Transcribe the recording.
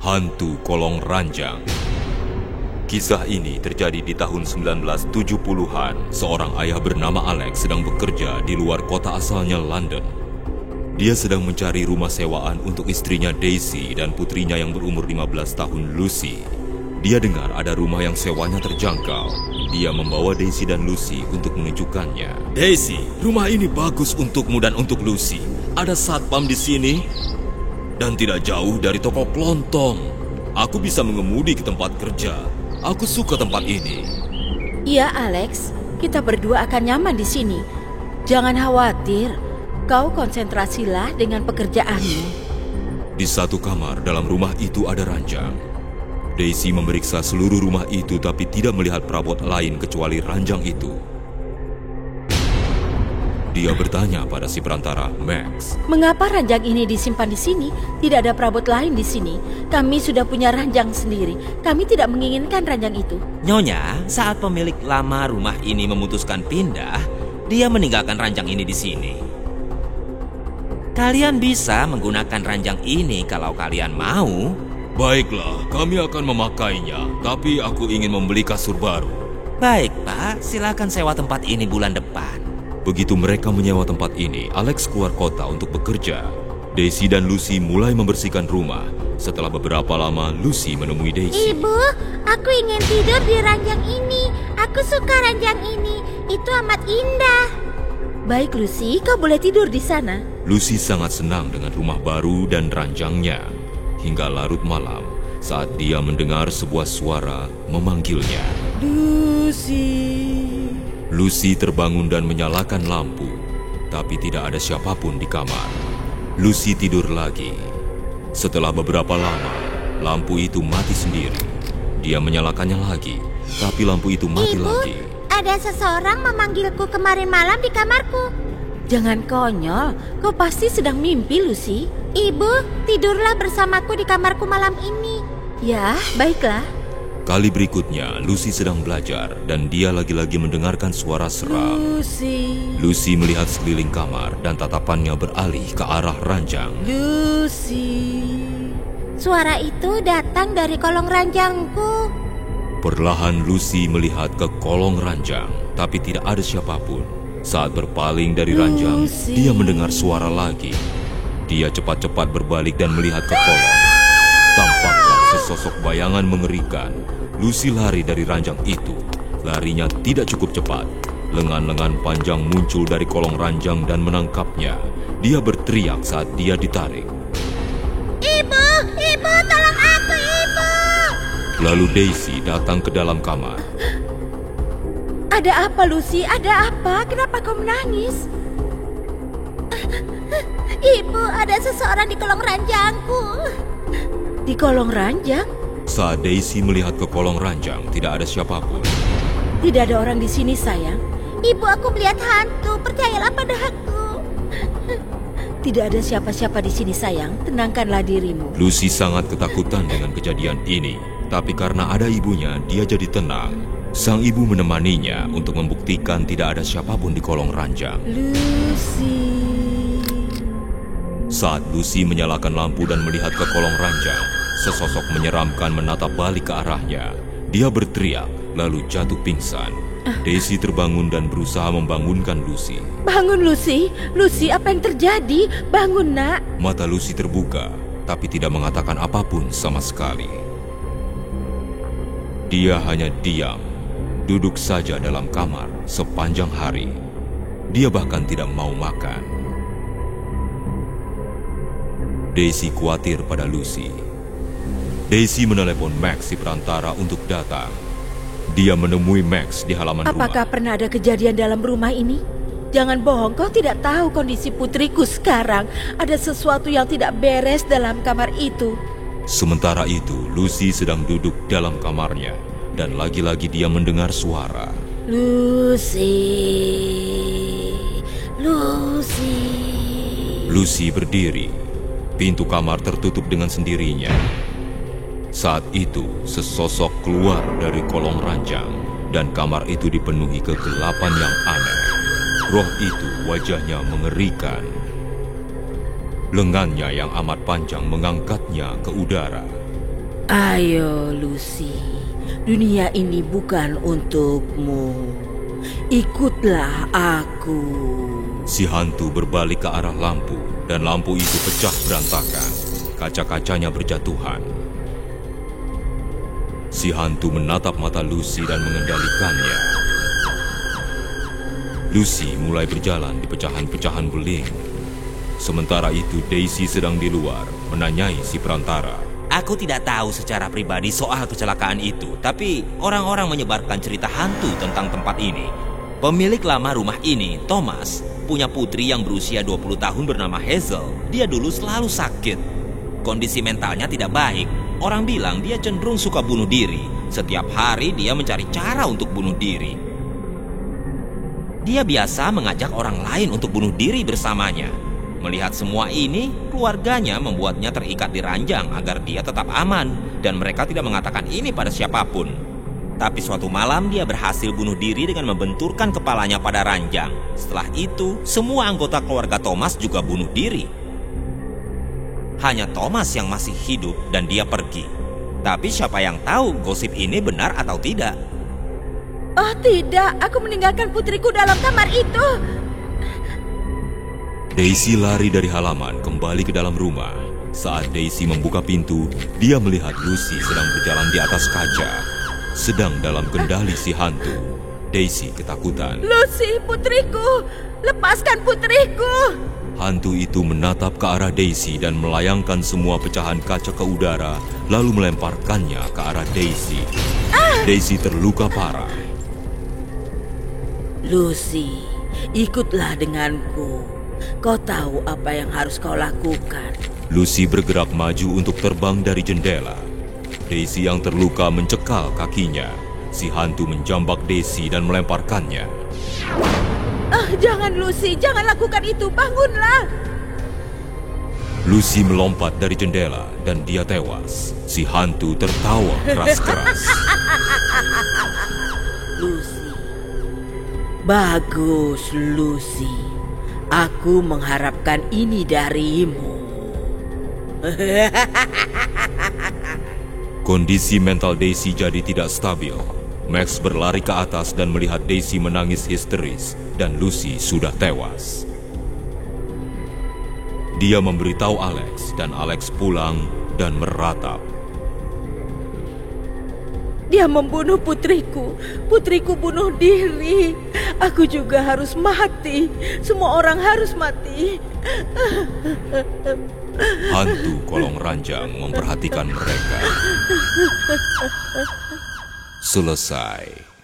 Hantu Kolong Ranjang. Kisah ini terjadi di tahun 1970-an. Seorang ayah bernama Alex sedang bekerja di luar kota asalnya, London. Dia sedang mencari rumah sewaan untuk istrinya Daisy dan putrinya yang berumur 15 tahun, Lucy. Dia dengar ada rumah yang sewanya terjangkau. Dia membawa Daisy dan Lucy untuk menunjukkannya. Daisy, rumah ini bagus untukmu dan untuk Lucy. Ada satpam di sini dan tidak jauh dari toko kelontong. Aku bisa mengemudi ke tempat kerja. Aku suka tempat ini. Iya, Alex. Kita berdua akan nyaman di sini. Jangan khawatir. Kau konsentrasilah dengan pekerjaanmu. Di satu kamar dalam rumah itu ada ranjang. Daisy memeriksa seluruh rumah itu tapi tidak melihat perabot lain kecuali ranjang itu. Dia bertanya pada si perantara, Max. Mengapa ranjang ini disimpan di sini? Tidak ada perabot lain di sini. Kami sudah punya ranjang sendiri. Kami tidak menginginkan ranjang itu. Nyonya, saat pemilik lama rumah ini memutuskan pindah, dia meninggalkan ranjang ini di sini. Kalian bisa menggunakan ranjang ini kalau kalian mau. Baiklah, kami akan memakainya. Tapi aku ingin membeli kasur baru. Baik, Pak. Silakan sewa tempat ini bulan depan. Begitu mereka menyewa tempat ini, Alex keluar kota untuk bekerja. Daisy dan Lucy mulai membersihkan rumah. Setelah beberapa lama, Lucy menemui Daisy. Ibu, aku ingin tidur di ranjang ini. Aku suka ranjang ini. Itu amat indah. Baik, Lucy, kau boleh tidur di sana. Lucy sangat senang dengan rumah baru dan ranjangnya. Hingga larut malam, saat dia mendengar sebuah suara memanggilnya. Lucy. Lucy terbangun dan menyalakan lampu, tapi tidak ada siapapun di kamar. Lucy tidur lagi. Setelah beberapa lama, lampu itu mati sendiri. Dia menyalakannya lagi, tapi lampu itu mati lagi. Ada seseorang memanggilku kemarin malam di kamarku. Jangan konyol, kau pasti sedang mimpi, Lucy. Ibu, tidurlah bersamaku di kamarku malam ini. Ya, baiklah. Kali berikutnya, Lucy sedang belajar dan dia lagi-lagi mendengarkan suara seram. Lucy melihat sekeliling kamar dan tatapannya beralih ke arah ranjang. Lucy. Suara itu datang dari kolong ranjangku. Perlahan Lucy melihat ke kolong ranjang, tapi tidak ada siapapun. Saat berpaling dari ranjang, dia mendengar suara lagi. Dia cepat-cepat berbalik dan melihat ke kolong. Tampaklah sesosok bayangan mengerikan. Lucy lari dari ranjang itu. Larinya tidak cukup cepat. Lengan-lengan panjang muncul dari kolong ranjang dan menangkapnya. Dia berteriak saat dia ditarik. Ibu, ibu, tolong aku, ibu. Lalu Daisy datang ke dalam kamar. Ada apa, Lucy? Ada apa? Kenapa kau menangis? Ibu, ada seseorang di kolong ranjangku. Di kolong ranjang? Saat Daisy melihat ke kolong ranjang, tidak ada siapapun. Tidak ada orang di sini, sayang. Ibu, aku melihat hantu. Percayalah pada aku. Tidak ada siapa-siapa di sini, sayang. Tenangkanlah dirimu. Lucy sangat ketakutan dengan kejadian ini. Tapi karena ada ibunya, dia jadi tenang. Sang ibu menemaninya untuk membuktikan tidak ada siapapun di kolong ranjang. Lucy. Saat Lucy menyalakan lampu dan melihat ke kolong ranjang, sesosok menyeramkan menatap balik ke arahnya. Dia berteriak, lalu jatuh pingsan. Daisy terbangun dan berusaha membangunkan Lucy. Bangun, Lucy. Lucy, apa yang terjadi? Bangun, nak. Mata Lucy terbuka, tapi tidak mengatakan apapun sama sekali. Dia hanya diam, duduk saja dalam kamar sepanjang hari. Dia bahkan tidak mau makan. Daisy khawatir pada Lucy. Daisy menelepon Max si perantara untuk datang. Dia menemui Max di halaman rumah. Apakah pernah ada kejadian dalam rumah ini? Jangan bohong, kau tidak tahu kondisi putriku sekarang. Ada sesuatu yang tidak beres dalam kamar itu. Sementara itu, Lucy sedang duduk dalam kamarnya. Dan lagi-lagi dia mendengar suara. Lucy. Lucy. Lucy berdiri. Pintu kamar tertutup dengan sendirinya. Saat itu, sesosok keluar dari kolong ranjang dan kamar itu dipenuhi kegelapan yang aneh. Roh itu wajahnya mengerikan. Lengannya yang amat panjang mengangkatnya ke udara. Ayo Lucy, dunia ini bukan untukmu. Ikutlah aku. Si hantu berbalik ke arah lampu dan lampu itu pecah berantakan. Kaca-kacanya berjatuhan. Si hantu menatap mata Lucy dan mengendalikannya. Lucy mulai berjalan di pecahan-pecahan beling. Sementara itu Daisy sedang di luar menanyai si perantara. Aku tidak tahu secara pribadi soal kecelakaan itu, tapi orang-orang menyebarkan cerita hantu tentang tempat ini. Pemilik lama rumah ini, Thomas, punya putri yang berusia 20 tahun bernama Hazel. Dia dulu selalu sakit. Kondisi mentalnya tidak baik. Orang bilang dia cenderung suka bunuh diri. Setiap hari dia mencari cara untuk bunuh diri. Dia biasa mengajak orang lain untuk bunuh diri bersamanya. Melihat semua ini, keluarganya membuatnya terikat di ranjang agar dia tetap aman dan mereka tidak mengatakan ini pada siapapun. Tapi suatu malam dia berhasil bunuh diri dengan membenturkan kepalanya pada ranjang. Setelah itu, semua anggota keluarga Thomas juga bunuh diri. Hanya Thomas yang masih hidup dan dia pergi. Tapi siapa yang tahu gosip ini benar atau tidak? Oh tidak, aku meninggalkan putriku dalam kamar itu. Daisy lari dari halaman kembali ke dalam rumah. Saat Daisy membuka pintu, dia melihat Lucy sedang berjalan di atas kaca. Sedang dalam kendali si hantu. Daisy ketakutan. Lucy, putriku, lepaskan putriku. Hantu itu menatap ke arah Daisy dan melayangkan semua pecahan kaca ke udara, lalu melemparkannya ke arah Daisy. Daisy terluka parah. Lucy, ikutlah denganku. Kau tahu apa yang harus kau lakukan. Lucy bergerak maju untuk terbang dari jendela. Daisy yang terluka mencekal kakinya. Si hantu menjambak Daisy dan melemparkannya. Jangan Lucy, jangan lakukan itu, bangunlah. Lucy melompat dari jendela dan dia tewas. Si hantu tertawa keras-keras. Lucy, bagus Lucy. Aku mengharapkan ini darimu. Kondisi mental Daisy jadi tidak stabil. Max berlari ke atas dan melihat Daisy menangis histeris dan Lucy sudah tewas. Dia memberitahu Alex dan Alex pulang dan meratap. Dia membunuh putriku. Putriku bunuh diri. Aku juga harus mati. Semua orang harus mati. Hantu kolong ranjang memperhatikan mereka. Selesai.